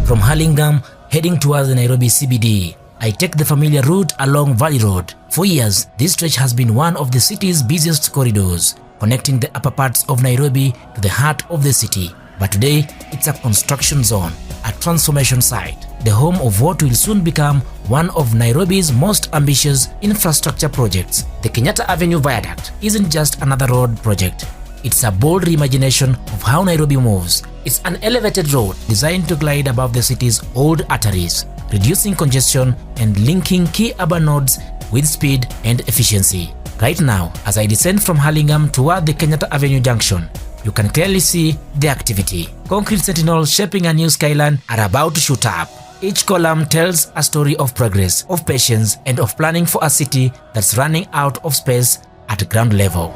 From Hurlingham, heading towards the Nairobi CBD, I take the familiar route along Valley Road. For years, this stretch has been one of the city's busiest corridors, connecting the upper parts of Nairobi to the heart of the city. But today, it's a construction zone, a transformation site, the home of what will soon become one of Nairobi's most ambitious infrastructure projects. The Kenyatta Avenue Viaduct isn't just another road project. It's a bold reimagination of how Nairobi moves. It's an elevated road designed to glide above the city's old arteries, reducing congestion and linking key urban nodes with speed and efficiency. Right now, as I descend from Hurlingham toward the Kenyatta Avenue Junction, you can clearly see the activity. Concrete sentinels shaping a new skyline are about to shoot up. Each column tells a story of progress, of patience, and of planning for a city that's running out of space at ground level.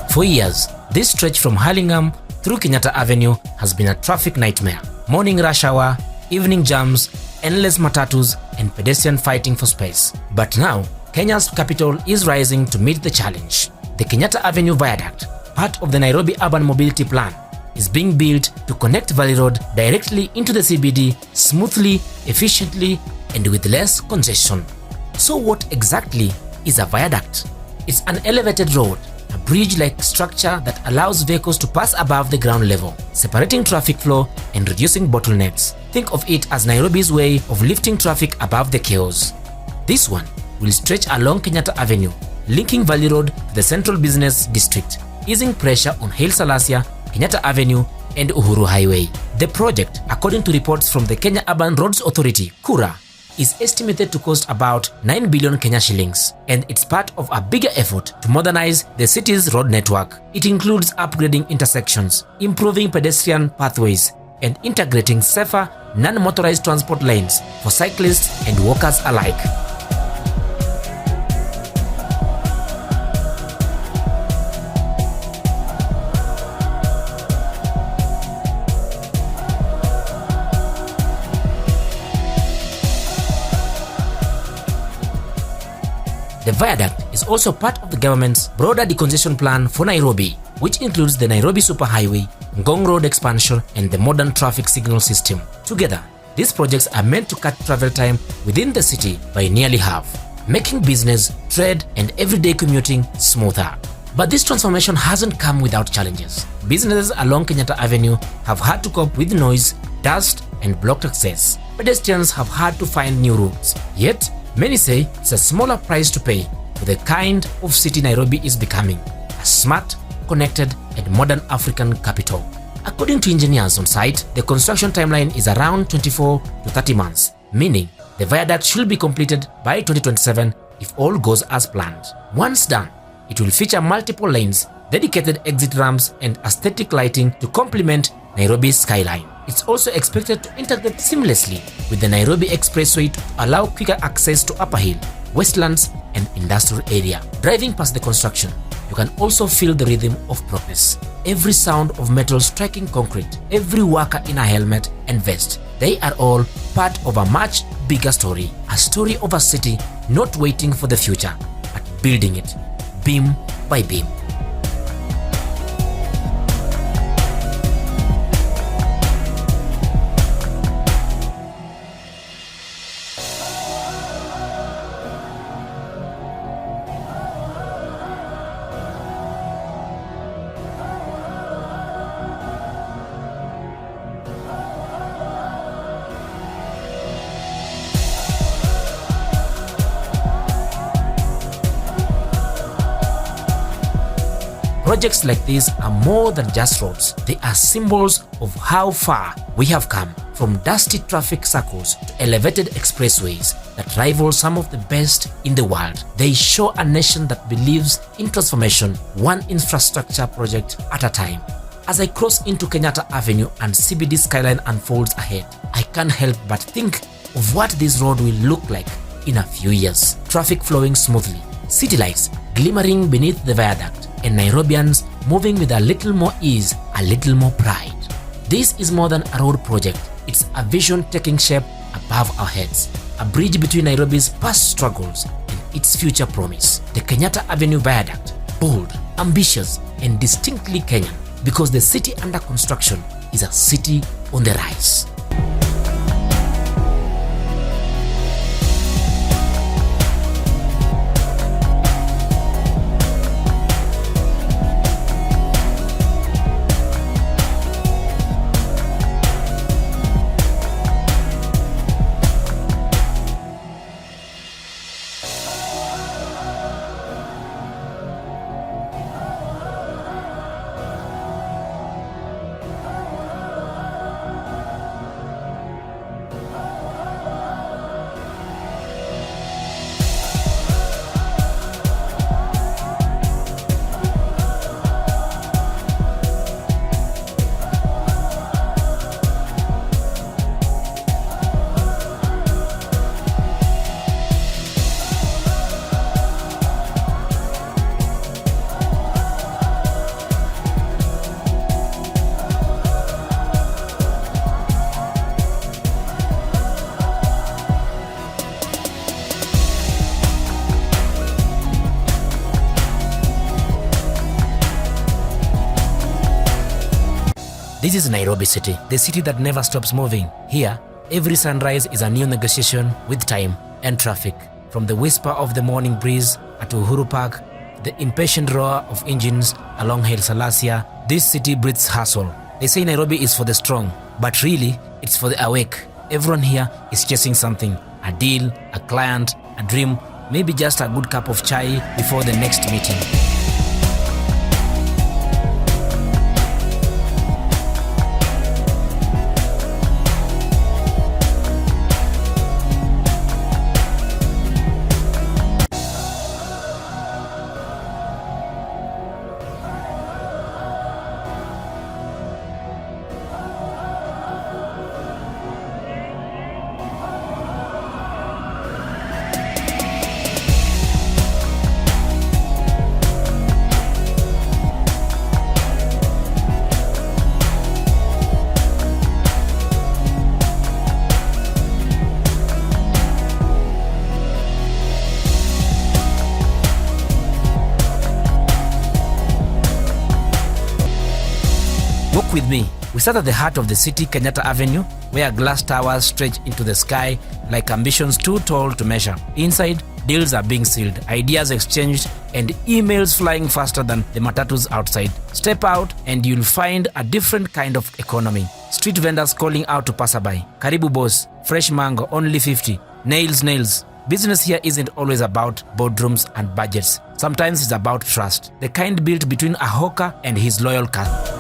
For years, this stretch from Hurlingham through Kenyatta Avenue has been a traffic nightmare. Morning rush hour, evening jams, endless matatus, and pedestrian fighting for space. But now, Kenya's capital is rising to meet the challenge. The Kenyatta Avenue Viaduct, part of the Nairobi Urban Mobility Plan, is being built to connect Valley Road directly into the CBD smoothly, efficiently, and with less congestion. So what exactly is a viaduct? It's an elevated road, a bridge-like structure that allows vehicles to pass above the ground level, separating traffic flow and reducing bottlenecks. Think of it as Nairobi's way of lifting traffic above the chaos. This one will stretch along Kenyatta Avenue, linking Valley Road to the Central Business District, easing pressure on Haile Selassie, Kenyatta Avenue, and Uhuru Highway. The project, according to reports from the Kenya Urban Roads Authority, KURA, is estimated to cost about 9 billion Kenya shillings, and it's part of a bigger effort to modernize the city's road network. It includes upgrading intersections, improving pedestrian pathways, and integrating safer, non-motorized transport lanes for cyclists and walkers alike. The viaduct is also part of the government's broader decongestion plan for Nairobi, which includes the Nairobi Superhighway, Ngong Road expansion, and the modern traffic signal system. Together, these projects are meant to cut travel time within the city by nearly half, making business, trade, and everyday commuting smoother. But this transformation hasn't come without challenges. Businesses along Kenyatta Avenue have had to cope with noise, dust, and blocked access. Pedestrians have had to find new routes. Yet, many say it's a smaller price to pay for the kind of city Nairobi is becoming, a smart, connected, and modern African capital. According to engineers on site, the construction timeline is around 24 to 30 months, meaning the viaduct should be completed by 2027 if all goes as planned. Once done, it will feature multiple lanes, dedicated exit ramps, and aesthetic lighting to complement Nairobi's skyline. It's also expected to integrate seamlessly with the Nairobi Expressway to allow quicker access to Upper Hill, Westlands, and industrial area. Driving past the construction, you can also feel the rhythm of progress. Every sound of metal striking concrete, every worker in a helmet and vest, they are all part of a much bigger story. A story of a city not waiting for the future, but building it, beam by beam. Projects like these are more than just roads. They are symbols of how far we have come, from dusty traffic circles to elevated expressways that rival some of the best in the world. They show a nation that believes in transformation, one infrastructure project at a time. As I cross into Kenyatta Avenue and CBD skyline unfolds ahead, I can't help but think of what this road will look like in a few years. Traffic flowing smoothly, city lights glimmering beneath the viaduct, and Nairobians moving with a little more ease, a little more pride. This is more than a road project. It's a vision taking shape above our heads, a bridge between Nairobi's past struggles and its future promise. The Kenyatta Avenue Viaduct, bold, ambitious, and distinctly Kenyan, because the city under construction is a city on the rise. This is Nairobi City, the city that never stops moving. Here, every sunrise is a new negotiation with time and traffic. From the whisper of the morning breeze at Uhuru Park, the impatient roar of engines along Haile Selassie, this city breathes hustle. They say Nairobi is for the strong, but really, it's for the awake. Everyone here is chasing something, a deal, a client, a dream, maybe just a good cup of chai before the next meeting. Walk with me. We start at the heart of the city, Kenyatta Avenue, where glass towers stretch into the sky like ambitions too tall to measure. Inside, deals are being sealed, ideas exchanged, and emails flying faster than the matatus outside. Step out and you'll find a different kind of economy. Street vendors calling out to passerby. Karibu boss, fresh mango, only 50. Nails. Business here isn't always about boardrooms and budgets. Sometimes it's about trust, the kind built between a hawker and his loyal customer.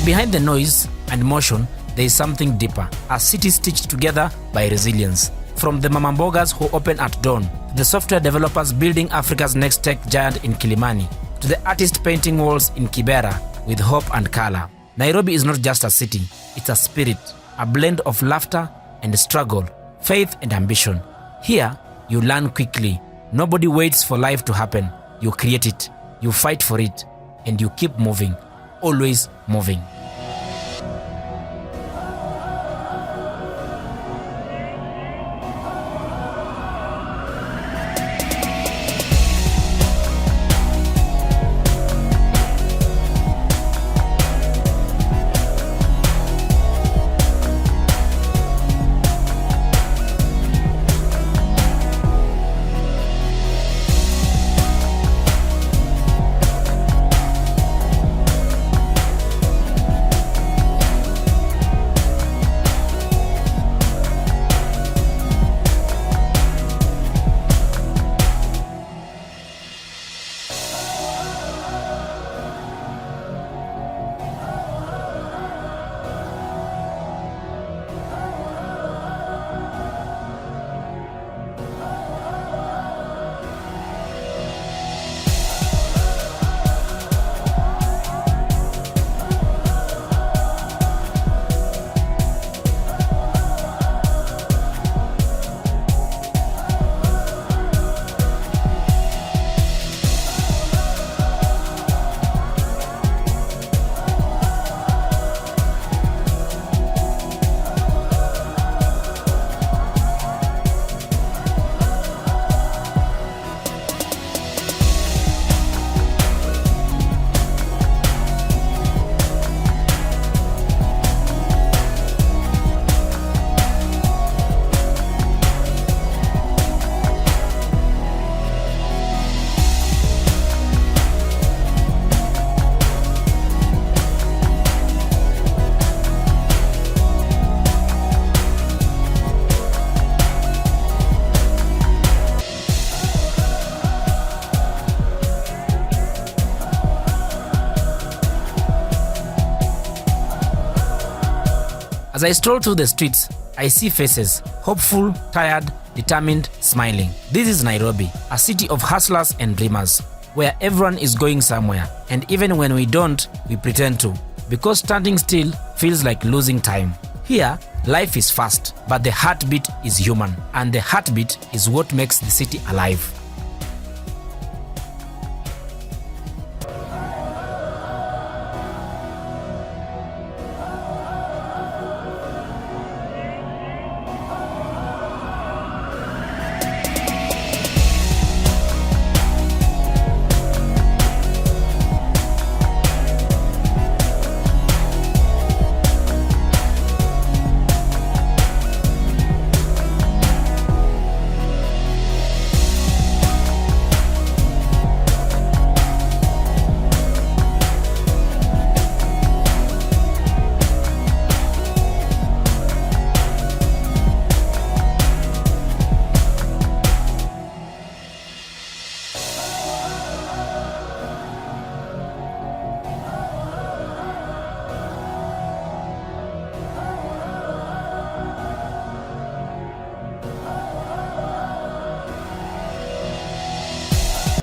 behind the noise and motion, there is something deeper, a city stitched together by resilience. From the mamambogas who open at dawn, to the software developers building Africa's next tech giant in Kilimani, to the artist painting walls in Kibera with hope and color. Nairobi is not just a city, it's a spirit, a blend of laughter and struggle, faith and ambition. Here, you learn quickly. Nobody waits for life to happen. You create it, you fight for it, and you keep moving, always moving. As I stroll through the streets, I see faces, hopeful, tired, determined, smiling. This is Nairobi, a city of hustlers and dreamers, where everyone is going somewhere, and even when we don't, we pretend to, because standing still feels like losing time. Here, life is fast, but the heartbeat is human, and the heartbeat is what makes the city alive.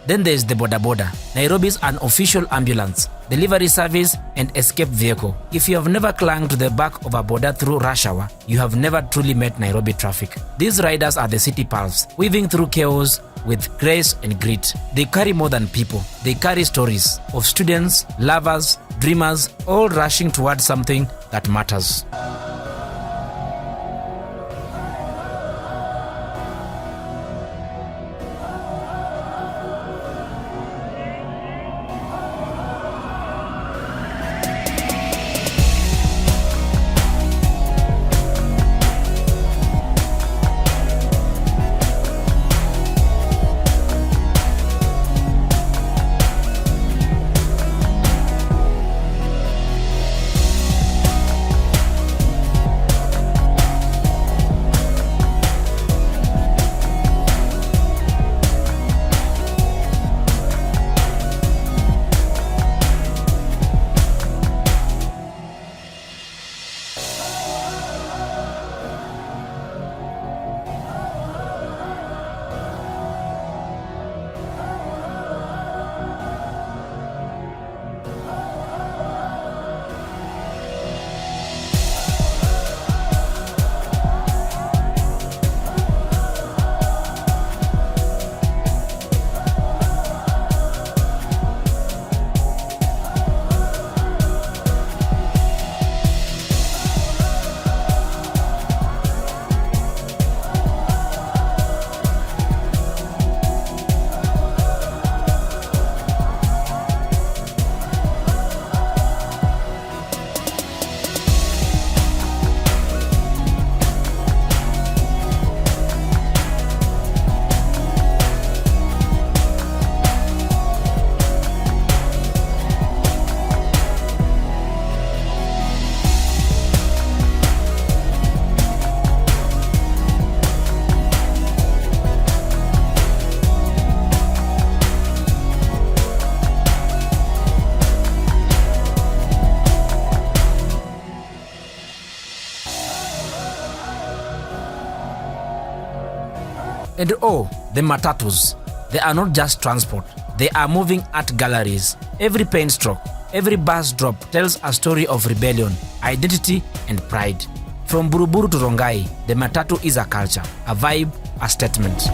Then there is the Boda Boda, Nairobi's unofficial ambulance, delivery service and escape vehicle. If you have never clung to the back of a boda through rush hour, you have never truly met Nairobi traffic. These riders are the city pulse, weaving through chaos with grace and grit. They carry more than people. They carry stories of students, lovers, dreamers, all rushing towards something that matters. And oh, the matatus. They are not just transport. They are moving art galleries. Every paint stroke, every bus drop tells a story of rebellion, identity, and pride. From Buruburu to Rongai, the matatu is a culture, a vibe, a statement.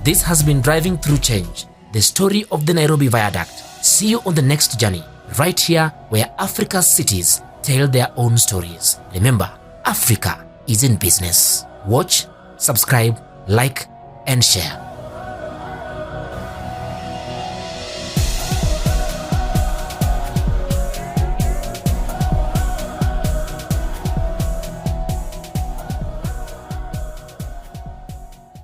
This has been Driving Through Change, the story of the Nairobi Viaduct. See you on the next journey, right here where Africa's cities tell their own stories. Remember, Africa is in business. Watch, subscribe, like, and share.